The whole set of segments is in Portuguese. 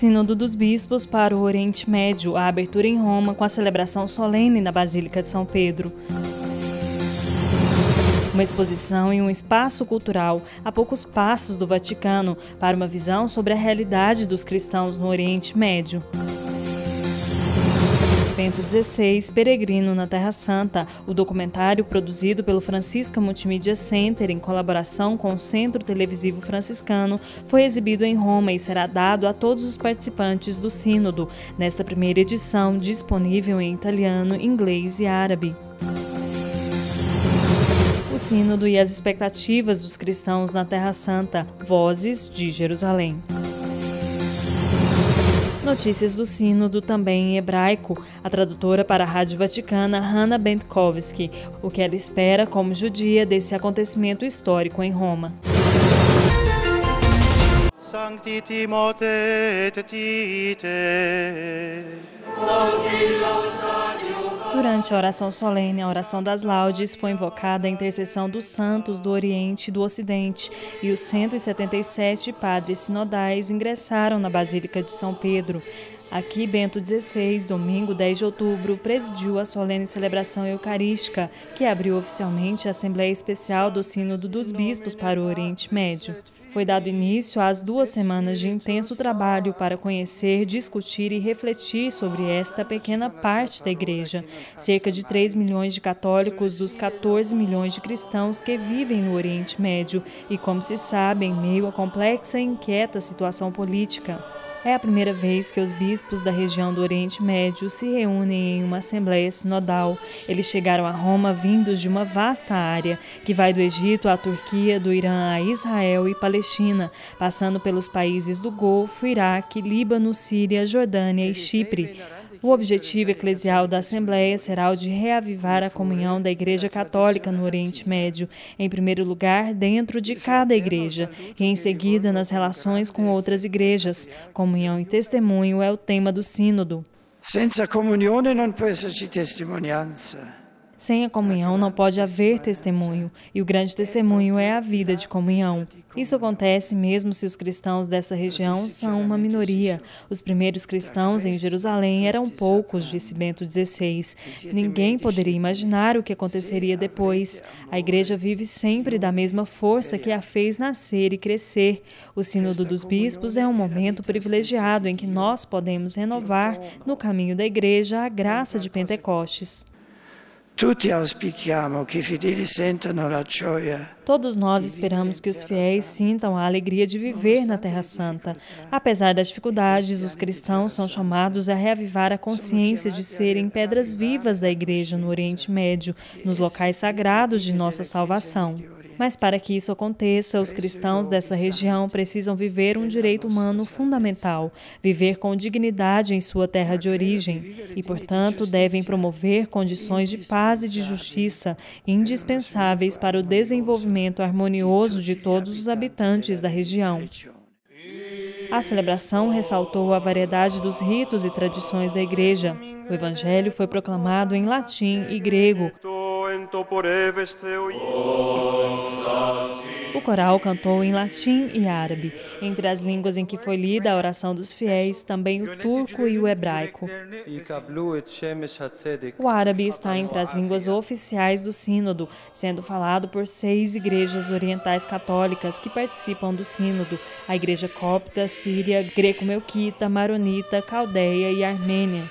Sínodo dos Bispos para o Oriente Médio, a abertura em Roma com a celebração solene na Basílica de São Pedro. Uma exposição em um espaço cultural a poucos passos do Vaticano para uma visão sobre a realidade dos cristãos no Oriente Médio. Bento XVI, Peregrino na Terra Santa, o documentário produzido pelo Francisca Multimídia Center em colaboração com o Centro Televisivo Franciscano, foi exibido em Roma e será dado a todos os participantes do Sínodo, nesta primeira edição disponível em italiano, inglês e árabe. O Sínodo e as expectativas dos cristãos na Terra Santa, Vozes de Jerusalém. Notícias do Sínodo também em hebraico, a tradutora para a Rádio Vaticana, Hannah Bentkovsky, o que ela espera como judia desse acontecimento histórico em Roma. Sancti Timote Tite. Durante a oração solene, a oração das laudes, foi invocada a intercessão dos santos do Oriente e do Ocidente, e os 177 padres sinodais ingressaram na Basílica de São Pedro. Aqui, Bento XVI, domingo 10 de outubro, presidiu a solene celebração eucarística, que abriu oficialmente a Assembleia Especial do Sínodo dos Bispos para o Oriente Médio. Foi dado início às 2 semanas de intenso trabalho para conhecer, discutir e refletir sobre esta pequena parte da Igreja. Cerca de 3 milhões de católicos dos 14 milhões de cristãos que vivem no Oriente Médio e, como se sabe, em meio à complexa e inquieta situação política. É a primeira vez que os bispos da região do Oriente Médio se reúnem em uma assembleia sinodal. Eles chegaram a Roma vindos de uma vasta área, que vai do Egito à Turquia, do Irã a Israel e Palestina, passando pelos países do Golfo, Iraque, Líbano, Síria, Jordânia e Chipre. O objetivo eclesial da Assembleia será o de reavivar a comunhão da Igreja Católica no Oriente Médio, em primeiro lugar dentro de cada igreja, e em seguida nas relações com outras igrejas. Comunhão e testemunho é o tema do Sínodo. Senza comunione non può esserci testimonianza. Sem a comunhão não pode haver testemunho, e o grande testemunho é a vida de comunhão. Isso acontece mesmo se os cristãos dessa região são uma minoria. Os primeiros cristãos em Jerusalém eram poucos, disse Bento XVI. Ninguém poderia imaginar o que aconteceria depois. A igreja vive sempre da mesma força que a fez nascer e crescer. O Sínodo dos Bispos é um momento privilegiado em que nós podemos renovar, no caminho da igreja, a graça de Pentecostes. Todos nós esperamos que os fiéis sintam a alegria de viver na Terra Santa. Apesar das dificuldades, os cristãos são chamados a reavivar a consciência de serem pedras vivas da Igreja no Oriente Médio, nos locais sagrados de nossa salvação. Mas para que isso aconteça, os cristãos dessa região precisam viver um direito humano fundamental, viver com dignidade em sua terra de origem e, portanto, devem promover condições de paz e de justiça indispensáveis para o desenvolvimento harmonioso de todos os habitantes da região. A celebração ressaltou a variedade dos ritos e tradições da Igreja. O Evangelho foi proclamado em latim e grego. O coral cantou em latim e árabe. Entre as línguas em que foi lida a oração dos fiéis, também o turco e o hebraico. O árabe está entre as línguas oficiais do Sínodo, sendo falado por 6 igrejas orientais católicas que participam do Sínodo: a Igreja Copta, Síria, Greco-Melquita, Maronita, Caldeia e Armênia.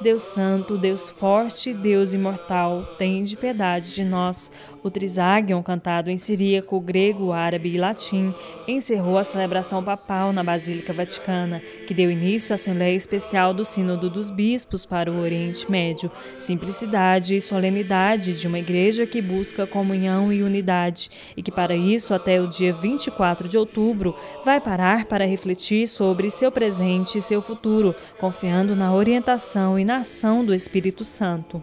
Deus Santo, Deus Forte, Deus Imortal, tende piedade de nós. O Trisagion, cantado em siríaco, grego, árabe e latim, encerrou a celebração papal na Basílica Vaticana, que deu início à Assembleia Especial do Sínodo dos Bispos para o Oriente Médio. Simplicidade e solenidade de uma igreja que busca comunhão e unidade, e que para isso, até o dia 24 de outubro, vai parar para refletir sobre seu presente e seu futuro, confiando na orientação e na ação do Espírito Santo.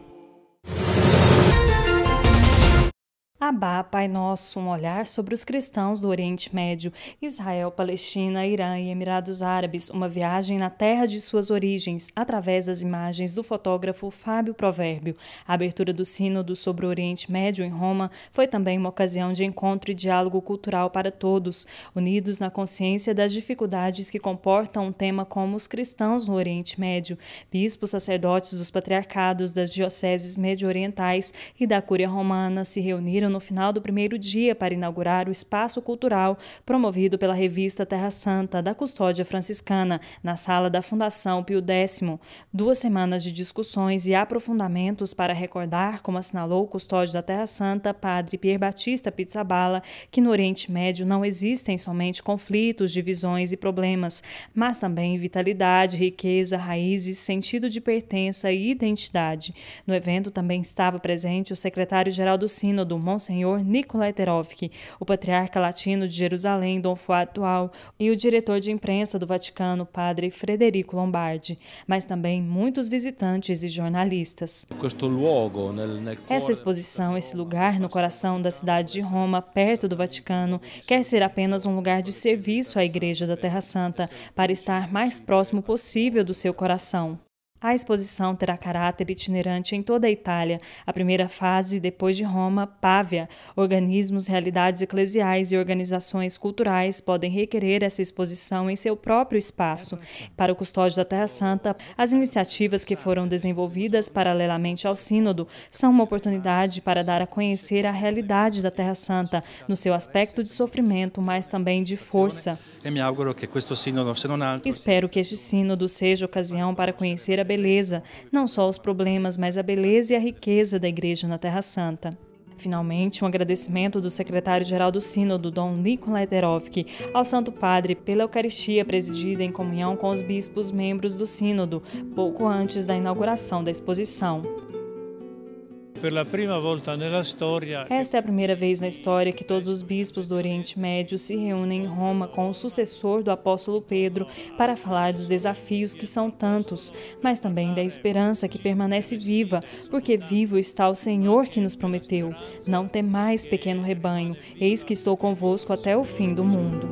Abá, Pai Nosso, um olhar sobre os cristãos do Oriente Médio, Israel, Palestina, Irã e Emirados Árabes, uma viagem na terra de suas origens, através das imagens do fotógrafo Fábio Provérbio. A abertura do Sínodo sobre o Oriente Médio em Roma foi também uma ocasião de encontro e diálogo cultural para todos, unidos na consciência das dificuldades que comportam um tema como os cristãos no Oriente Médio. Bispos, sacerdotes dos patriarcados das dioceses medio-orientais e da Cúria Romana se reuniram no final do primeiro dia para inaugurar o espaço cultural promovido pela revista Terra Santa da Custódia Franciscana, na sala da Fundação Pio X. 2 semanas de discussões e aprofundamentos para recordar, como assinalou o custódio da Terra Santa, padre Pier Batista Pizzaballa, que no Oriente Médio não existem somente conflitos, divisões e problemas, mas também vitalidade, riqueza, raízes, sentido de pertença e identidade. No evento também estava presente o secretário-geral do Sínodo, Monsenhor Nicolai Terovski, o patriarca latino de Jerusalém, Dom Fuad Tual, e o diretor de imprensa do Vaticano, padre Frederico Lombardi, mas também muitos visitantes e jornalistas. Essa exposição, esse lugar no coração da cidade de Roma, perto do Vaticano, quer ser apenas um lugar de serviço à Igreja da Terra Santa, para estar mais próximo possível do seu coração. A exposição terá caráter itinerante em toda a Itália. A primeira fase, depois de Roma, Pávia. Organismos, realidades eclesiais e organizações culturais podem requerer essa exposição em seu próprio espaço. Para o custódio da Terra Santa, as iniciativas que foram desenvolvidas paralelamente ao Sínodo são uma oportunidade para dar a conhecer a realidade da Terra Santa, no seu aspecto de sofrimento, mas também de força. Espero que este sínodo seja ocasião para conhecer a beleza, não só os problemas, mas a beleza e a riqueza da Igreja na Terra Santa. Finalmente, um agradecimento do secretário-geral do Sínodo, Dom Nicolai Terovski, ao Santo Padre pela Eucaristia presidida em comunhão com os bispos membros do Sínodo, pouco antes da inauguração da exposição. Esta é a primeira vez na história que todos os bispos do Oriente Médio se reúnem em Roma com o sucessor do apóstolo Pedro para falar dos desafios que são tantos, mas também da esperança que permanece viva, porque vivo está o Senhor que nos prometeu. Não temais, pequeno rebanho, eis que estou convosco até o fim do mundo.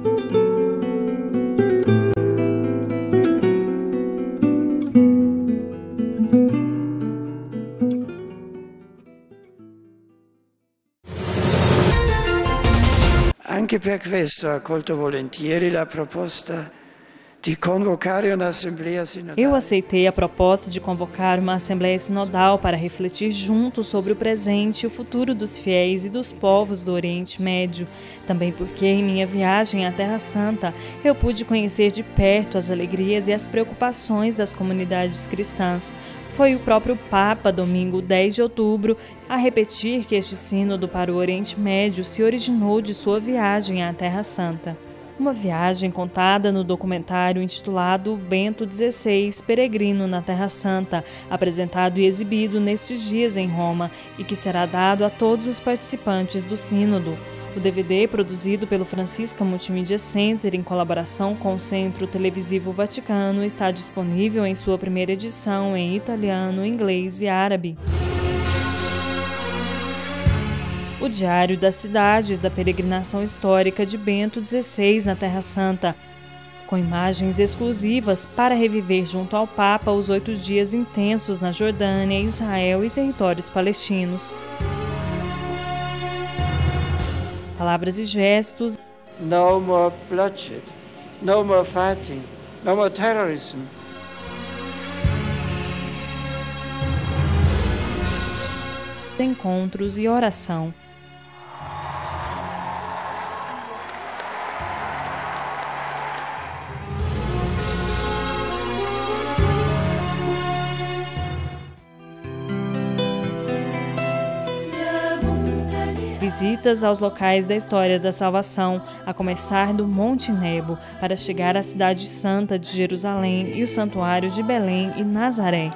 Anche per questo ho accolto volentieri la proposta di convocare un'assemblea sinodale. Eu aceitei a proposta de convocar uma Assembleia Sinodal para refletir juntos sobre o presente e o futuro dos fiéis e dos povos do Oriente Médio. Também porque, em minha viagem à Terra Santa, eu pude conhecer de perto as alegrias e as preocupações das comunidades cristãs. Foi o próprio Papa, domingo 10 de outubro, a repetir que este sínodo para o Oriente Médio se originou de sua viagem à Terra Santa. Uma viagem contada no documentário intitulado Bento XVI, Peregrino na Terra Santa, apresentado e exibido nestes dias em Roma e que será dado a todos os participantes do sínodo. O DVD, produzido pelo Francisca Multimedia Center em colaboração com o Centro Televisivo Vaticano, está disponível em sua primeira edição em italiano, inglês e árabe. O Diário das Cidades da Peregrinação Histórica de Bento XVI na Terra Santa, com imagens exclusivas para reviver junto ao Papa os 8 dias intensos na Jordânia, Israel e territórios palestinos. Palavras e gestos. No more bloodshed, no more fighting, no more terrorism. Encontros e oração. Visitas aos locais da história da salvação, a começar do Monte Nebo, para chegar à cidade santa de Jerusalém e os santuários de Belém e Nazaré.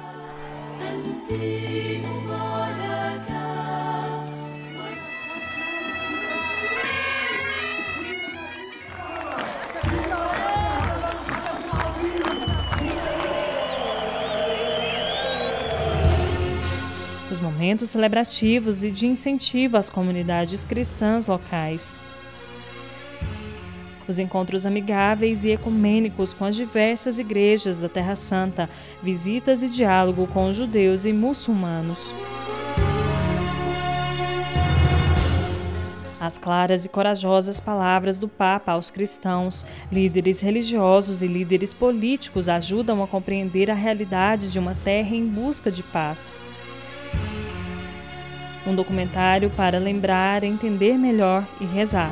momentos celebrativos e de incentivo às comunidades cristãs locais. Os encontros amigáveis e ecumênicos com as diversas igrejas da Terra Santa, visitas e diálogo com os judeus e muçulmanos. As claras e corajosas palavras do Papa aos cristãos, líderes religiosos e líderes políticos ajudam a compreender a realidade de uma terra em busca de paz. Um documentário para lembrar, entender melhor e rezar.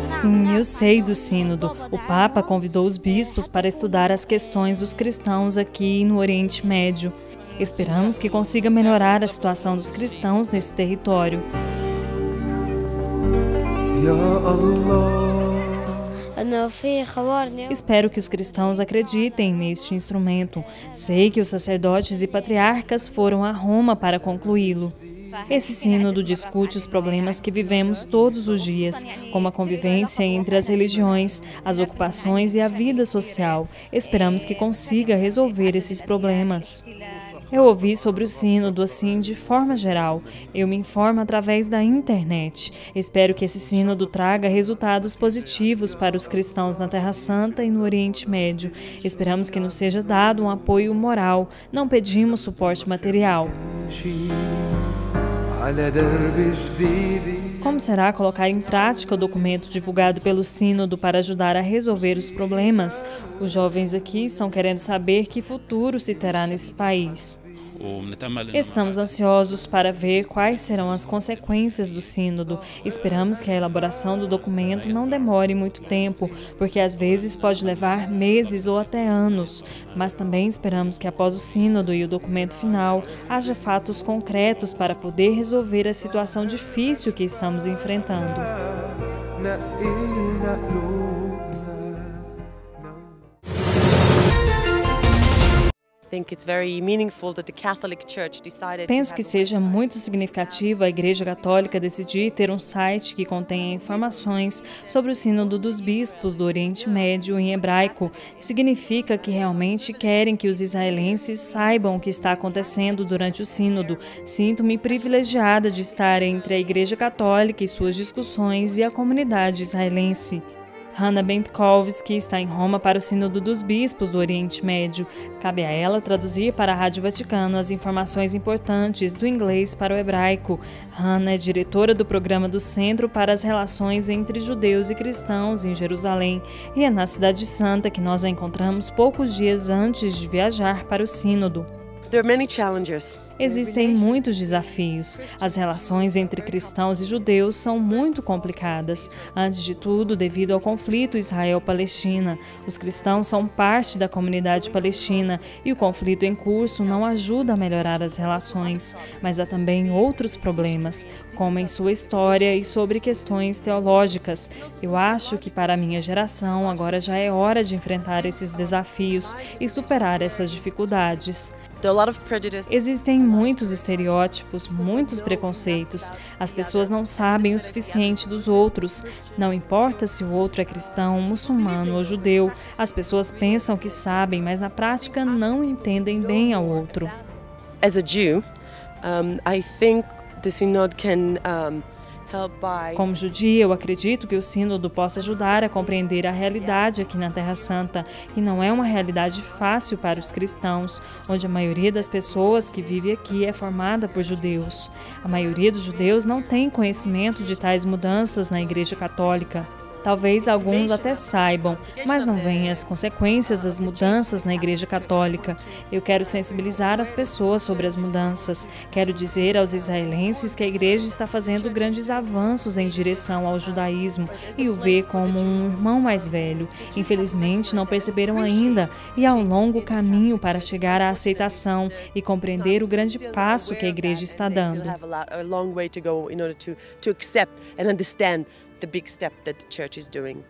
Sim, eu sei do Sínodo. O Papa convidou os bispos para estudar as questões dos cristãos aqui no Oriente Médio. Esperamos que consiga melhorar a situação dos cristãos nesse território. Espero que os cristãos acreditem neste instrumento. Sei que os sacerdotes e patriarcas foram a Roma para concluí-lo. Esse sínodo discute os problemas que vivemos todos os dias, como a convivência entre as religiões, as ocupações e a vida social. Esperamos que consiga resolver esses problemas. Eu ouvi sobre o sínodo assim de forma geral. Eu me informo através da internet. Espero que esse sínodo traga resultados positivos para os cristãos na Terra Santa e no Oriente Médio. Esperamos que nos seja dado um apoio moral. Não pedimos suporte material. Como será colocar em prática o documento divulgado pelo Sínodo para ajudar a resolver os problemas? Os jovens aqui estão querendo saber que futuro se terá nesse país. Estamos ansiosos para ver quais serão as consequências do Sínodo. Esperamos que a elaboração do documento não demore muito tempo, porque às vezes pode levar meses ou até anos. Mas também esperamos que após o Sínodo e o documento final, haja fatos concretos para poder resolver a situação difícil que estamos enfrentando. Penso que seja muito significativo a Igreja Católica decidir ter um site que contenha informações sobre o Sínodo dos Bispos do Oriente Médio em hebraico. Significa que realmente querem que os israelenses saibam o que está acontecendo durante o Sínodo. Sinto-me privilegiada de estar entre a Igreja Católica e suas discussões e a comunidade israelense. Hannah Bentkovsky está em Roma para o Sínodo dos Bispos do Oriente Médio. Cabe a ela traduzir para a Rádio Vaticano as informações importantes do inglês para o hebraico. Hannah é diretora do programa do Centro para as Relações entre Judeus e Cristãos em Jerusalém, e é na Cidade Santa que nós a encontramos poucos dias antes de viajar para o Sínodo. Existem muitos desafios. As relações entre cristãos e judeus são muito complicadas. Antes de tudo, devido ao conflito Israel-Palestina. Os cristãos são parte da comunidade palestina e o conflito em curso não ajuda a melhorar as relações. Mas há também outros problemas, como em sua história e sobre questões teológicas. Eu acho que para a minha geração agora já é hora de enfrentar esses desafios e superar essas dificuldades. Existem muitos estereótipos, muitos preconceitos. As pessoas não sabem o suficiente dos outros. Não importa se o outro é cristão, muçulmano ou judeu. As pessoas pensam que sabem, mas na prática não entendem bem ao outro. As a Jew, I think the Synod can Como judia, eu acredito que o Sínodo possa ajudar a compreender a realidade aqui na Terra Santa, que não é uma realidade fácil para os cristãos, onde a maioria das pessoas que vive aqui é formada por judeus. A maioria dos judeus não tem conhecimento de tais mudanças na Igreja Católica. Talvez alguns até saibam, mas não veem as consequências das mudanças na Igreja Católica. Eu quero sensibilizar as pessoas sobre as mudanças. Quero dizer aos israelenses que a Igreja está fazendo grandes avanços em direção ao judaísmo e o vê como um irmão mais velho. Infelizmente, não perceberam ainda e há um longo caminho para chegar à aceitação e compreender o grande passo que a Igreja está dando. the big step that the church is doing.